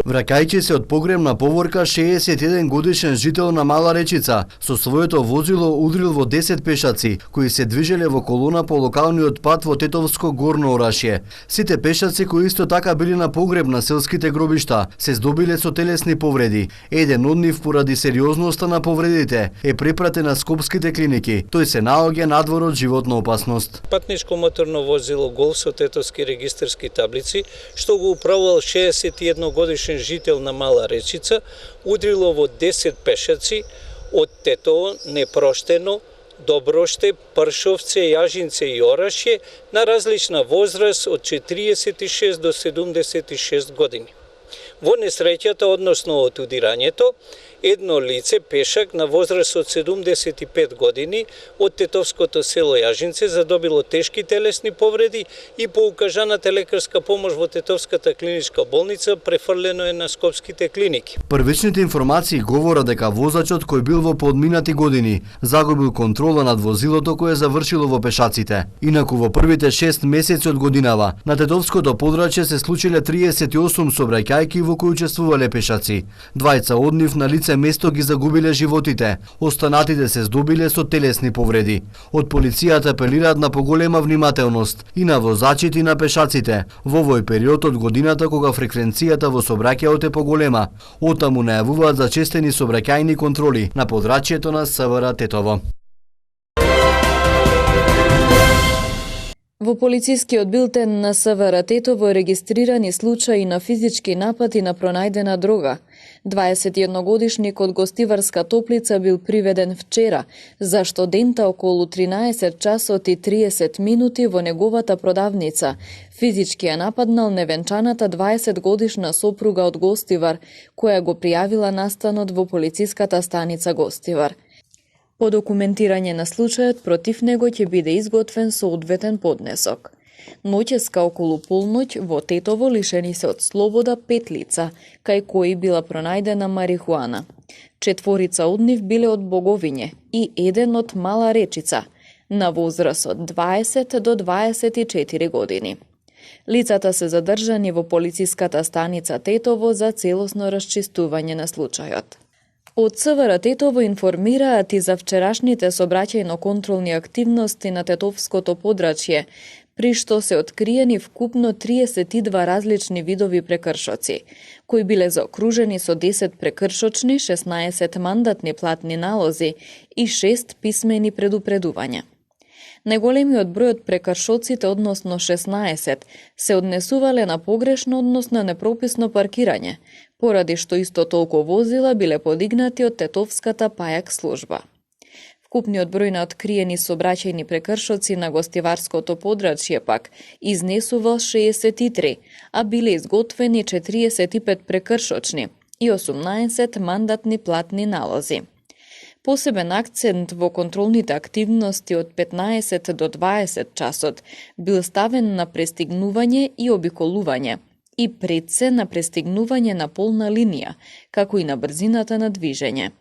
Враќајќи се од погребна поворка, 61 годишен жител на Мала Речица со своето возило удрил во 10 пешаци кои се движеле во колона по локалниот пат во Тетовско Горно Орашје. Сите пешаци кои исто така били на погреб на селските гробишта се здобиле со телесни повреди. Еден од нив поради сериозноста на повредите е препратен на скопските клиники. Тој се наоѓа надвор од животна опасност. Патничко моторно возило Голф со тетовски регистарски таблици, што го управувал 61 годишен жител на Мала Речица, удрило во 10 пешаци од Тетово, Непроштено, Доброште, Пршовце, Јажинце и Орашје на различна возраст од 46 до 76 години. Во несреќата, односно од удирањето, едно лице, пешак на возраст од 75 години од Тетовското село Јажинце задобило тешки телесни повреди и по укажаната лекарска помош во Тетовската клиничка болница префрлено е на скопските клиники. Првичните информации говорат дека возачот кој бил во подминати години загубил контрола над возилото кое завршило во пешаците. Инаку во првите 6 месеци од годинава на Тетовското подрачје се случиле 38 сообраќајки во кои учествувале пешаци. Двајца од нив на лице место ги загубиле животите, останатите се здобиле со телесни повреди. Од полицијата апелираат на поголема внимателност и на возачите и на пешаците во овој период од годината кога фреквенцијата во сообраќајот е поголема. Оттаму најавуваат зачестени сообраќајни контроли на подрачјето на СВР Тетово. Во полицискиот билтен на СВР Тетово е регистрирани случаи на физички напад и на пронајдена дрога. 21-годишник од Гостиварска Топлица бил приведен вчера, зашто дента околу 13 часот и 30 минути во неговата продавница физички ја нападнал невенчаната 20-годишна сопруга од Гостивар, која го пријавила настанот во полициската станица Гостивар. По документирање на случајот против него ќе биде изготвен соодветен поднесок. Ноќеска околу полноќ во Тетово лишени се од слобода 5 лица, кај кои била пронајдена марихуана. 4 од нив биле од Боговиње и еден од Мала Речица, на возраст од 20 до 24 години. Лицата се задржани во полициската станица Тетово за целосно расчистување на случајот. Од СВР Тетово информираат и за вчерашните сообраќајно-контролни активности на Тетовското подрачје, при што се откриени вкупно 32 различни видови прекршоци, кои биле заокружени со 10 прекршочни, 16 мандатни платни налози и 6 писмени предупредувања. Најголемиот број од прекршоците, односно 16, се однесувале на погрешно, односно непрописно паркирање, поради што исто толку возила биле подигнати од Тетовската пајак служба. Вкупниот број на откриени сообраќајни прекршоци на Гостиварското подрачје пак изнесувал 63, а биле изготвени 45 прекршочни и 18 мандатни платни налози. Посебен акцент во контролните активности од 15 до 20 часот бил ставен на пристигнување и обиколување и пред се на пристигнување на полна линија, како и на брзината на движење.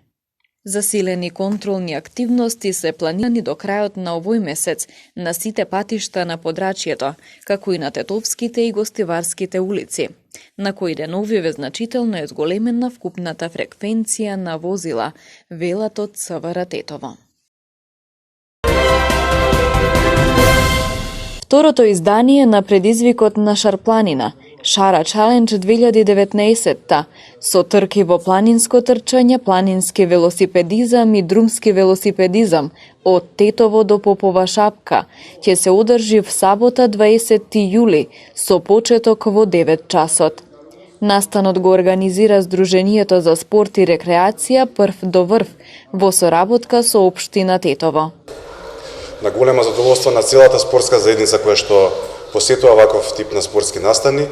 Засилени контролни активности се планирани до крајот на овој месец на сите патишта на подрачјето, како и на Тетовските и Гостиварските улици, на кои деновиве значително е зголемена вкупната фреквенција на возила, велат од СВР Тетово. Второто издание на предизвикот на Шарпланина, Шара Чалендж 2019, со трки во планинско трчање, планински велосипедизам и друмски велосипедизам од Тетово до Попова Шапка, ќе се одржи в сабота 20 јули со почеток во 9 часот. Настанот го организира Сдруженијето за спорт и рекреација Прв до Врв во соработка со општина Тетово. На голема задоволство на целата спортска заедница која што посетува ваков тип на спортски настани.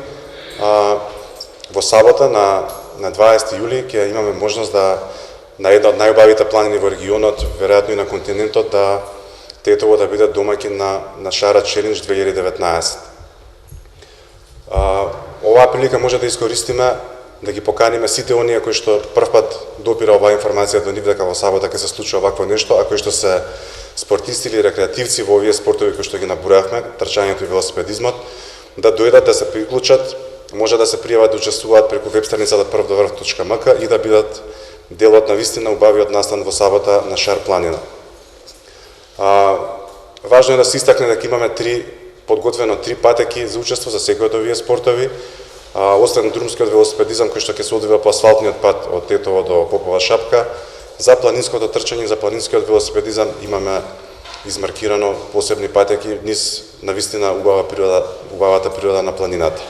Во сабота на 20 јули ќе имаме можност да на една од најубавите планини во регионот, веројатно и на континентот, да Тетово да биде домаќин на Шара Челендж 2019. Оваа прилика може да искористиме да ги поканиме сите оние кои што првпат допира оваа информација до нив дека во сабота ќе се случува вакво нешто, а кои што се спортисти или рекреативци во овие спортови кои што ги набројавме, трчањето и велосипедизмот, да дојдат да се приклучат може да се пријават да учествуваат преку веб-страницата prvdovvrf.mk и да бидат делот на вистина убавиот настан во сабота на Шар планина. Важно е да се истакне дека имаме подготвено 3 патеки за учество за секој од овие спортови. Освен друмскиот велосипедизам кој што ќе се одвива по асфалтниот пат од Тетово до Попова шапка, за планинското трчање, за планинскиот велосипедизам имаме измаркирано посебни патеки низ навистина убавата природа на планината.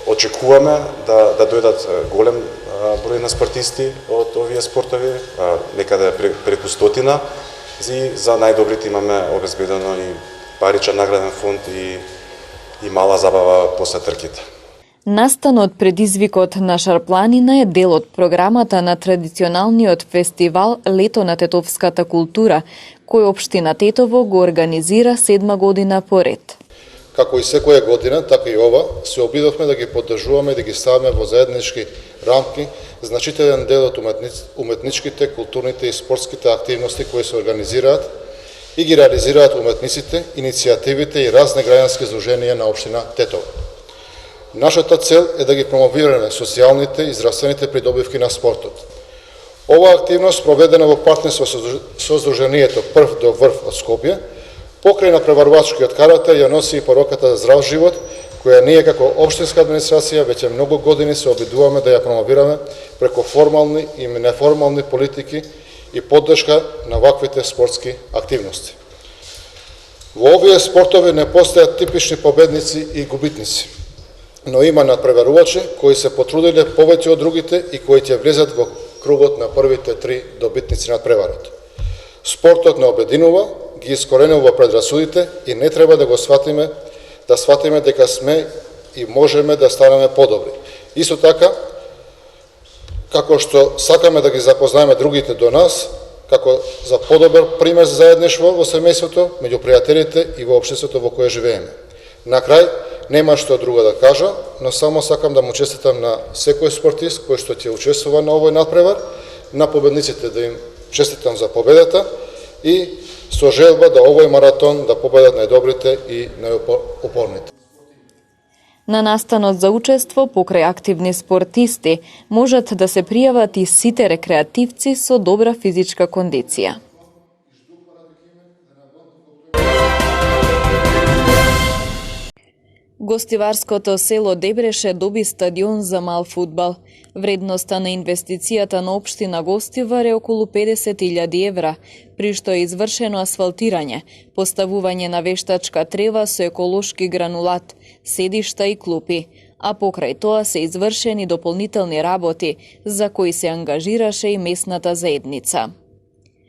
Очекуваме да дојдат голем број на спортисти од овие спортови, некаде преку 100, и за најдобрите имаме обезбедено и паричен награден фонд и мала забава после трките. Настанот предизвикот на Шарпланина е дел од програмата на традиционалниот фестивал Лето на тетовската култура, кој општина Тетово го организира 7 година поред. Како и секоја година, така и ова, се обидовме да ги поддржуваме и да ги ставаме во заеднички рамки значителен дел од уметничките, културните и спортските активности кои се организираат и ги реализираат уметниците, иницијативите и разни граѓански здруженија на општина Тетово. Нашата цел е да ги промовираме социјалните и здравствените придобивки на спортот. Ова активност, проведена во партнерство со Здруженијето Прв до Врв од Скопје, покрај на преварувачкиот карате ја носи и пороката за здрав живот, која ние како општинска администрација веќе многу години се обидуваме да ја промовираме преку формални и неформални политики и поддршка на ваквите спортски активности. Во овие спортови не постојат типични победници и губитници, но има надпреварувачи кои се потрудиле повеќе од другите и кои ќе влезат во кругот на првите 3 добитници на преварот. Спортот не обединува, ги искоренува предрасудите и не треба да го сватиме, дека сме и можеме да станеме подобри. Исто така, како што сакаме да ги запознаеме другите до нас, како за подобар пример за заедништво во семејството, меѓу пријателите и во општеството во кое живееме. На крај, нема што друго да кажа, но само сакам да му честитам на секој спортист кој што ќе учествува на овој надпревар, на победниците да им честитам за победата и со желба да овој маратон да победат најдобрите и најупорните. На настанот за учество покрај активни спортисти можат да се пријават и сите рекреативци со добра физичка кондиција. Гостиварското село Дебреше доби стадион за мал фудбал. Вредноста на инвестицијата на општина Гостивар е околу 50.000 евра, при што е извршено асфалтирање, поставување на вештачка трева со еколошки гранулат, седишта и клупи, а покрај тоа се извршени дополнителни работи за кои се ангажираше и местната заедница.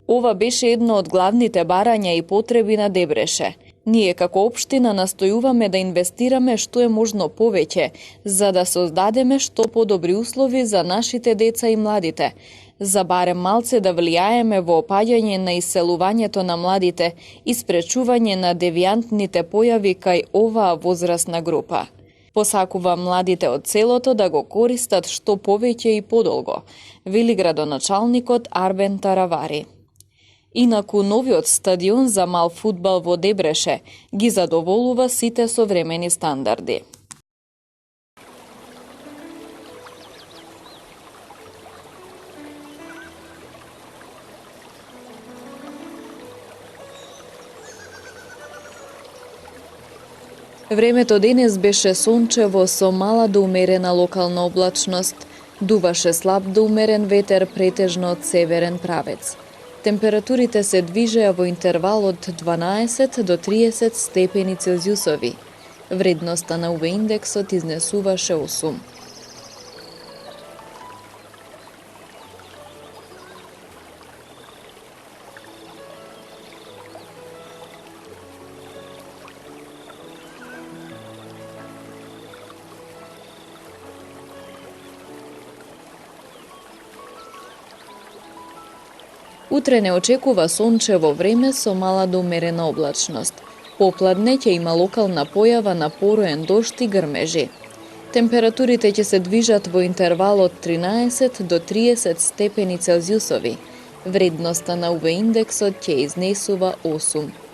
Ова беше едно од главните барања и потреби на Дебреше. Ние како општина настојуваме да инвестираме што е можно повеќе, за да создадеме што подобри услови за нашите деца и младите, за барем малце да влијаеме во опаѓање на иселувањето на младите и спречување на девијантните појави кај оваа возрастна група. Посакува младите од селото да го користат што повеќе и подолго, вели градоначалникот Арбен Таравари. Инаку новиот стадион за мал фудбал во Дебреше ги задоволува сите современи стандарди. Времето денес беше сончево со мала до умерена локална облачност. Дуваше слаб до умерен ветер претежно од северен правец. Температурите се движеа во интервал од 12 до 30 степени Целзиусови. Вредноста на UV индексот изнесуваше 8. Утре не очекува сончево време со мала до умерена облачност. Попладне ќе има локална појава на пороен дожд и грмежи. Температурите ќе се движат во интервал од 13 до 30 степени Целзиусови. Вредноста на UV индексот ќе изнесува 8.